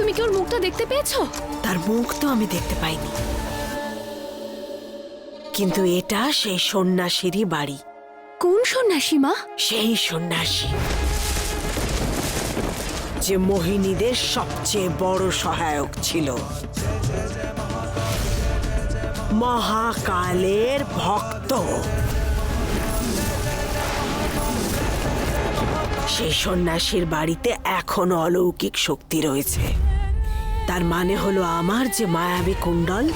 তুমি কি ওর মুখটা দেখতে পেয়েছো? তার মুখ তো আমি দেখতে পাইনি, কিন্তু এটা সেই সন্ন্যাসীরই বাড়ি। কোন সন্ন্যাসী মা? সেই সন্ন্যাসী যে মোহিনীদের সবচেয়ে বড় সহায়ক ছিল, মহাকালের ভক্ত। সেই সন্ন্যাসীর বাড়িতে এখনো অলৌকিক শক্তি রয়েছে। তার মানে হলো আমার যে মায়াবী কুণ্ডল,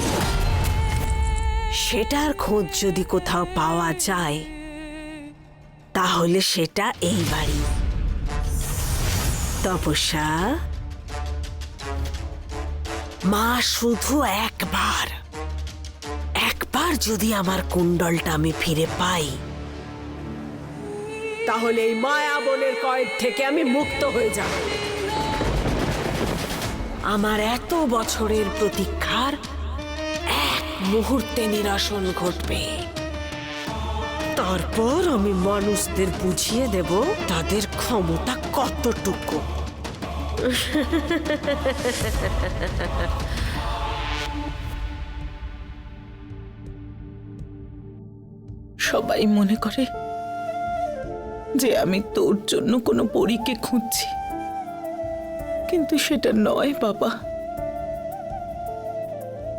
সেটার খোঁজ যদি কোথাও পাওয়া যায় তাহলে সেটা এই বাড়ি। তপস্যা, মা শুধু একবার যদি আমার কুণ্ডলটা আমি ফিরে পাই তাহলে এই মায়াবনের কয়েদ থেকে আমি মুক্ত হয়ে যাব। আমার এত বছরের প্রতীক্ষার এক মুহূর্তে নিরসন ঘটবে। তারপর আমি মানুষদের বুঝিয়ে দেব তাদের ক্ষমতা কতটুকু। সবাই মনে করে যে আমি তোর জন্য কোনো পরীকে খুঁজছি, কিন্তু সেটা নয় বাবা।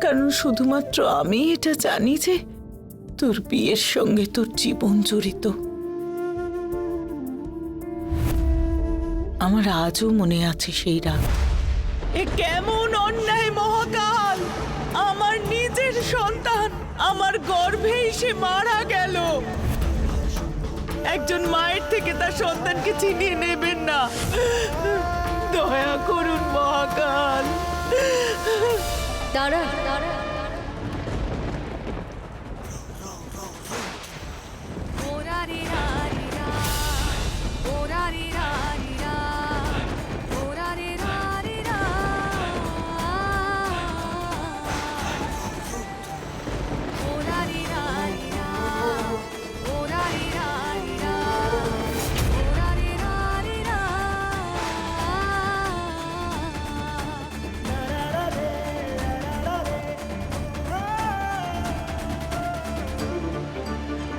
কারণ শুধুমাত্র আমি এটা জানি যে তোর বিয়ের সঙ্গে তোর জীবন জড়িত। আমার আজও মনে আছে সেই রাত। এ কেমন অন্যায় মহাকাল! আমার নিজের সন্তান আমার গর্ভেই সে মারা গেল। একজন মায়ের থেকে তার সন্তানকে ছিনিয়ে নেবেন না, দয়া করুন মহাকাল। দাঁড়া,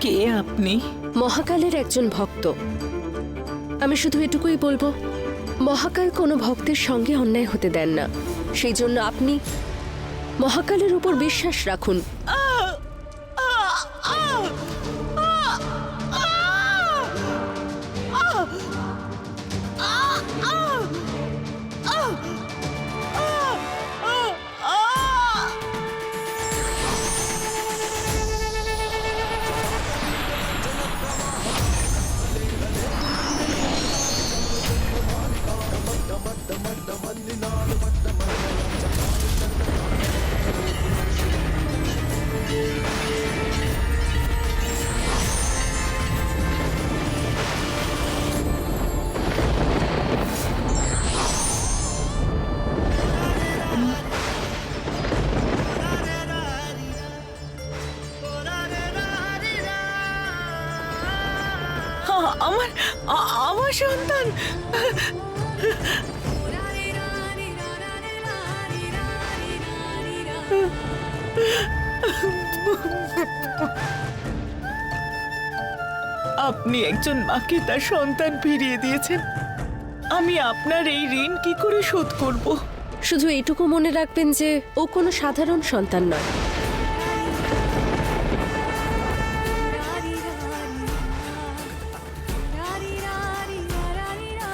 কে আপনি? মহাকালের একজন ভক্ত। আমি শুধু এটুকুই বলবো, মহাকাল কোনো ভক্তের সঙ্গে অন্যায় হতে দেন না। সেই জন্য আপনি মহাকালের উপর বিশ্বাস রাখুন। আমার সন্তান! আপনি একজন মাকে তার সন্তান ফিরিয়ে দিয়েছেন। আমি আপনার এই ঋণ কি করে শোধ করব? শুধু এইটুকু মনে রাখবেন যে ও কোনো সাধারণ সন্তান নয়।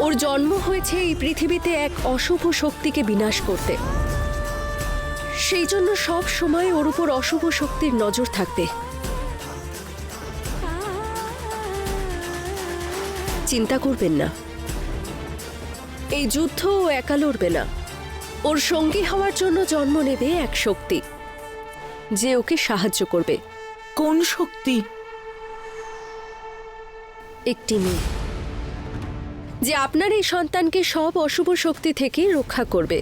ওর জন্ম হয়েছে এই পৃথিবীতে এক অশুভ শক্তিকে বিনাশ করতে। সেই জন্য সব সময় ওর উপর অশুভ শক্তির নজর থাকবে। চিন্তা করবেন না, এই যুদ্ধ ও একা লড়বে না। ওর সঙ্গী হওয়ার জন্য জন্ম নেবে এক শক্তি, যে ওকে সাহায্য করবে। কোন শক্তি? একটি মেয়ে, যে আপনার এই সন্তানকে সব অশুভ শক্তি থেকে রক্ষা করবে।